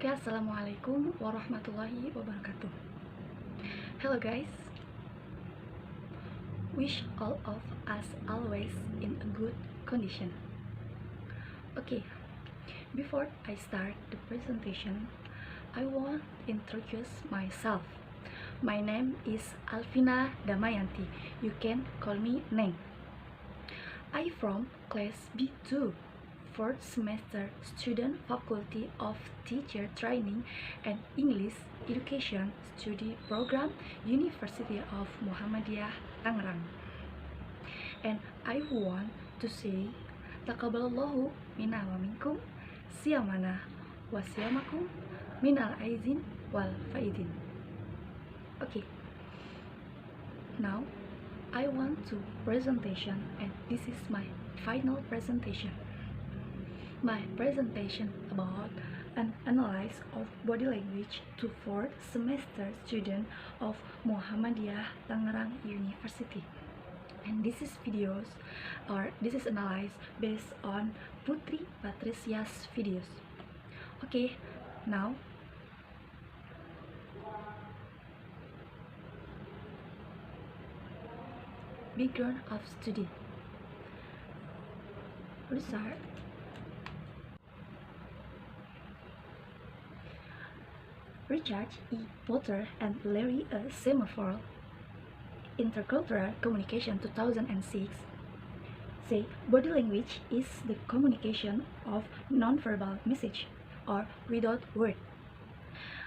Oke, assalamualaikum warahmatullahi wabarakatuh. Hello guys, wish all of us always in a good condition. Okay, before I start the presentation, I want to introduce myself. My name is Alvina Damayanti. You can call me Neng. I from class B2, 4th semester student, Faculty of Teacher Training and English Education Study Program, University of Muhammadiyah, Tangerang. And I want to say taqabbalallahu minna wa minkum siyamana wa siyamakum minal aizin wal faizin. Okay, now I want to presentation, and this is my final presentation. My presentation about an analysis of body language to 4th semester student of Muhammadiyah Tangerang University. And this is analyzed based on Putri Patricia's videos. Okay, now background of study. Research. Richard E. Potter and Larry Semaphore, Intercultural Communication 2006, say body language is the communication of nonverbal message or without word.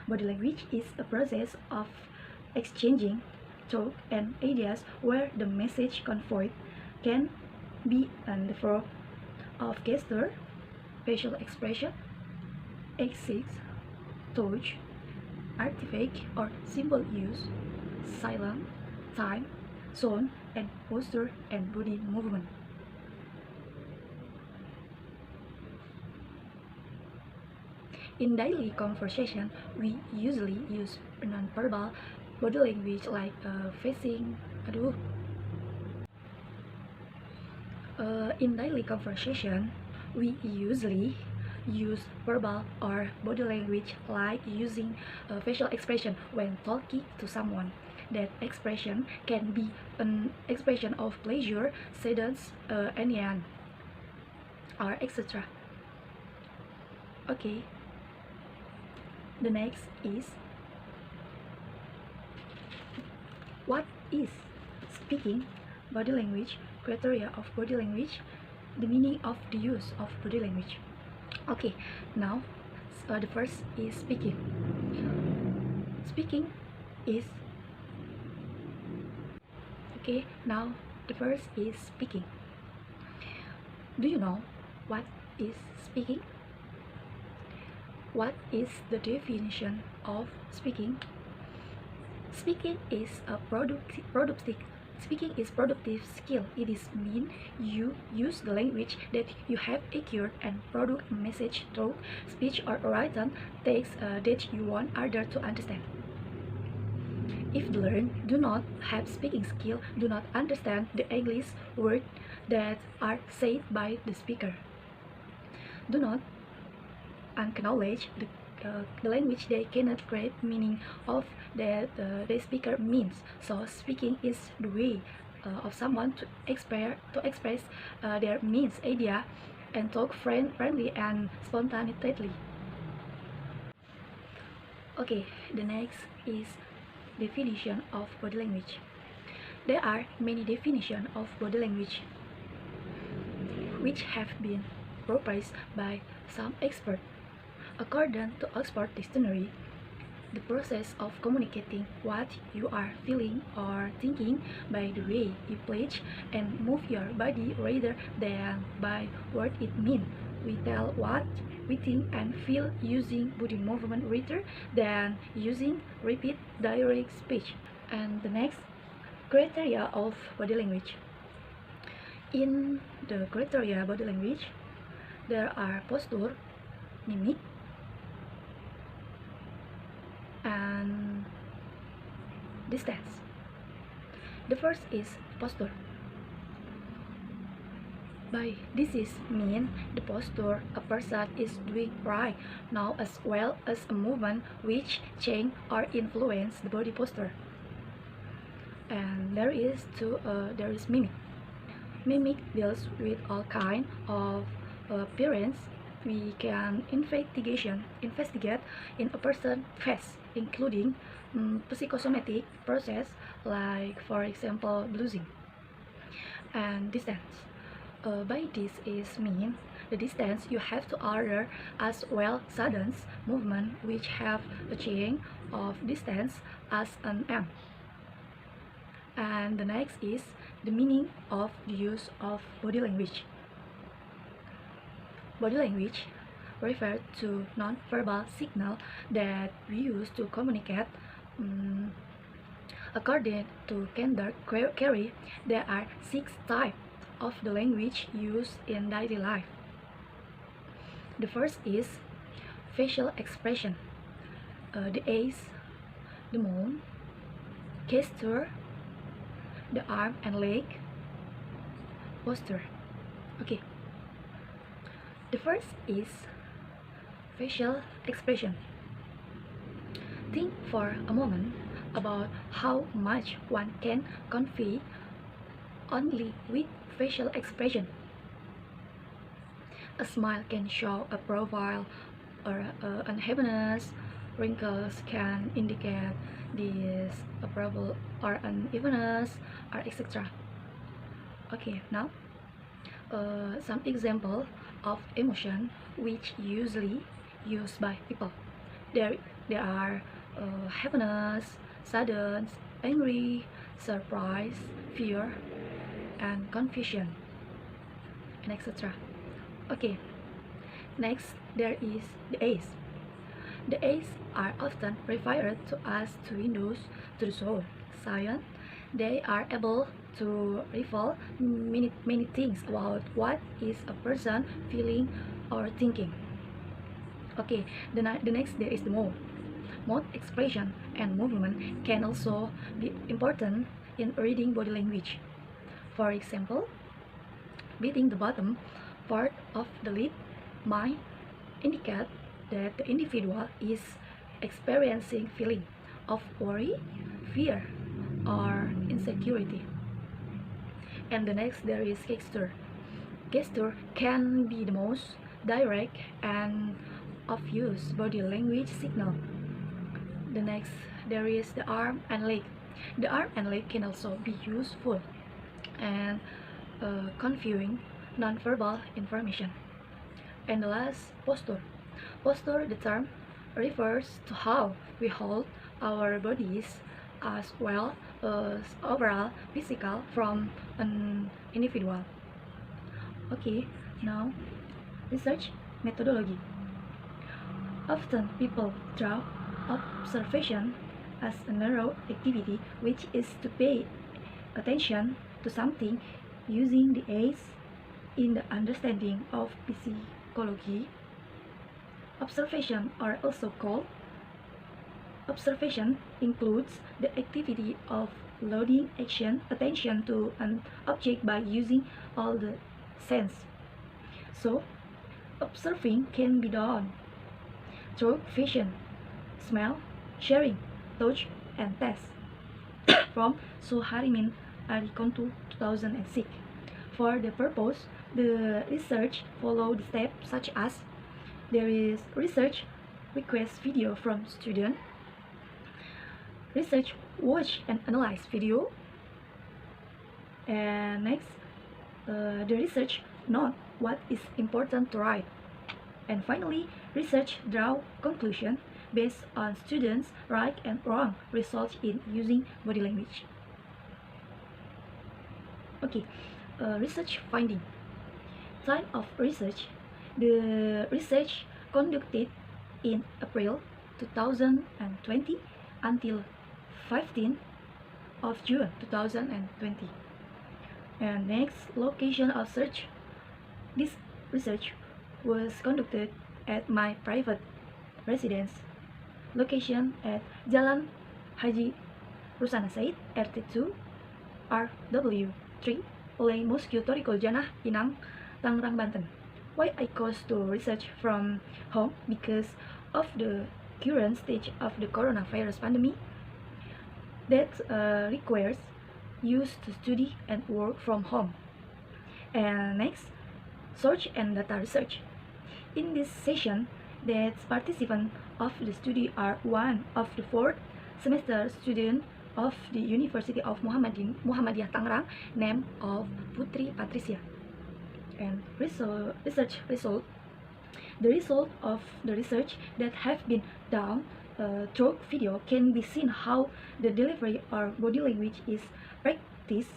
Body language is a process of exchanging thought and ideas where the message conveyed can be in the form of gesture, facial expression, exits, touch, artifact or symbol use, silence, time, tone, and posture and body movement. In daily conversation, we usually use non-verbal body language like facing. In daily conversation, we usually use verbal or body language like using facial expression when talking to someone. That expression can be an expression of pleasure, sadness, anger, or etc. Okay, the next is what is speaking body language, criteria of body language, the meaning of the use of body language. Okay, now the first is speaking. Speaking is okay. Now the first is speaking. Do you know what is speaking? What is the definition of speaking? Speaking is a productive skill. It is mean you use the language that you have acquired and produce a message through speech or written text that you want others to understand. If the learner do not have speaking skill, do not understand the English words that are said by the speaker, do not acknowledge the language, they cannot grasp meaning of that the speaker means. So speaking is the way of someone to express their means, idea, and talk friendly and spontaneously. Okay, the next is definition of body language. There are many definitions of body language which have been proposed by some experts. According to Oxford Dictionary, the process of communicating what you are feeling or thinking by the way you place and move your body rather than by what it means. We tell what we think and feel using body movement rather than using repeat direct speech. And the next, criteria of body language. In the criteria body language, there are posture, mimic, and distance. The first is posture. By this is mean the posture a person is doing right now as well as a movement which change or influence the body posture. And there is mimic. Mimic deals with all kind of appearance we can investigate in a person's face, including psychosomatic process like, for example, blushing and distance. By this is mean the distance you have to order as well sudden movement which have a change of distance as an M. And the next is the meaning of the use of body language. Body language refers to non-verbal signal that we use to communicate. According to Kendall Carey, there are 6 types of the language used in daily life. The first is facial expression, the eyes, the mouth, gesture, the arm and leg, posture. Okay. The first is facial expression. Think for a moment about how much one can convey only with facial expression. A smile can show a profile or unhappiness. Wrinkles can indicate disapproval or unevenness, or etc. Okay, now some example of emotion which usually used by people. There are happiness, sadness, angry, surprise, fear, and confusion, and etc. Okay, next there is the eyes. The eyes are often referred to as two windows to the soul. Science, they are able to reveal many things about what is a person feeling or thinking. Okay, the next there is the mouth. Mouth expression and movement can also be important in reading body language. For example, beating the bottom part of the lip might indicate that the individual is experiencing feeling of worry, fear, or insecurity. And the next there is gesture. Gesture can be the most direct and obvious body language signal. The next there is the arm and leg. The arm and leg can also be useful and conveying non-verbal information. And the last, posture. Posture, the term, refers to how we hold our bodies as well as overall physical from an individual. Okay, now research methodology. Often people draw observation as a narrow activity, which is to pay attention to something using the eyes. In the understanding of psychology, observation are also called. Observation includes the activity of loading attention to an object by using all the senses. So, observing can be done through vision, smell, hearing, touch, and taste. From Suharimin Arikontu 2006. For the purpose, the research follow the steps such as there is research request video from student, research watch and analyze video, and next the research note what is important to write, and finally research draw conclusion based on students' right and wrong results in using body language. Okay, research finding. Time of research. The research conducted in April 2020 until 15th of June 2020. And next, location of search. This research was conducted at my private residence. Location at Jalan Haji Rusana Said, RT2, RW3, oleh Muscu Torikul Janah, Inang, Tangerang, Banten. Why I chose to research from home? Because of the current stage of the coronavirus pandemic that requires you to study and work from home. And next, search and data research. In this session, the participants of the study are one of the fourth semester student of the University of Muhammadiyah Tangerang, named of Putri Patricia. And research result. The result of the research that have been done through video can be seen how the delivery or body language is practiced,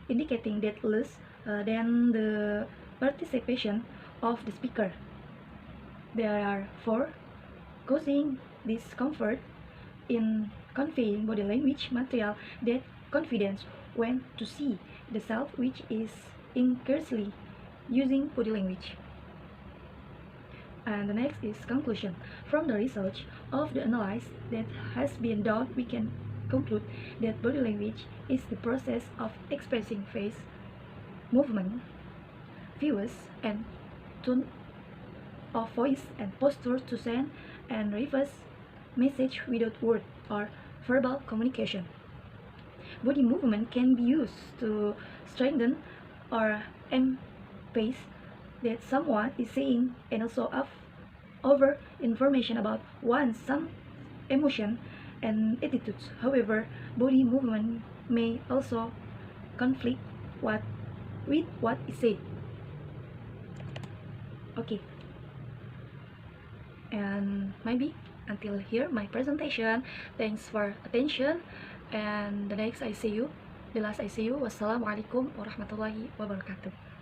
indicating that less than the participation of the speaker. There are four causing discomfort in conveying body language material that confidence when to see the self, which is increasingly using body language. And the next is conclusion. From the research of the analysis that has been done, we can conclude that body language is the process of expressing face, movement, views, and tone of voice and posture to send and receive message without word or verbal communication. Body movement can be used to strengthen or emphasize that someone is saying, and also over information about one's some emotion and attitudes. However, body movement may also conflict with what is said. Okay, and maybe until here my presentation. Thanks for attention, and the last I see you. Wassalamualaikum warahmatullahi wabarakatuh.